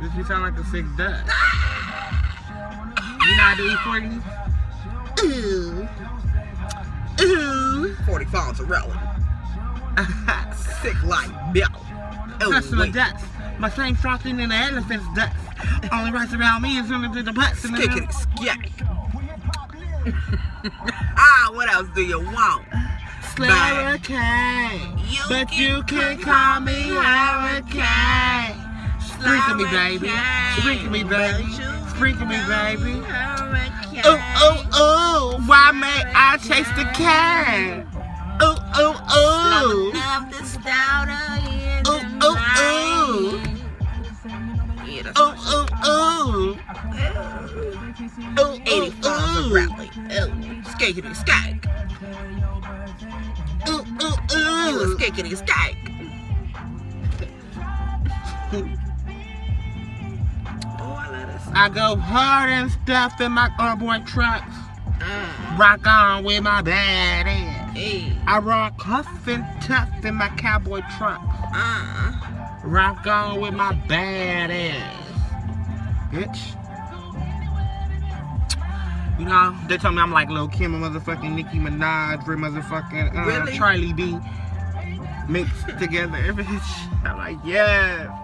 This you sound like a sick duck. You know how to do E-40? Ooh. Ooh. 40 phones are rolling. Sick like milk. Oh, That's my ducks. My same frosting than the elephant's ducks. Only rice around me is under the butts. Skickity skank. Ah, what else do you want? Hurricane. But you can call me Hurricane. Sprinkle me, baby. Sprinkle me, baby. Sprinkle me, baby. Ooh, ooh, ooh. Why may I chase the cat? Ooh, ooh, ooh. Ooh, ooh, ooh. Ooh, ooh, ooh. Ooh, 80 phones are rolling. Oh, skickity skank. ooh, ooh, You a ooh. skickity skank. Oh, I love this. I go hard and stuff in my cardboard trucks. Rock on with my bad ass. Hey. I rock huff and tough in my cowboy truck. Rock on with my bad ass. Bitch. You know, they told me I'm like Lil Kim and motherfucking Nicki Minaj for motherfucking Really? Charlie B mixed together, bitch. I'm like, yeah.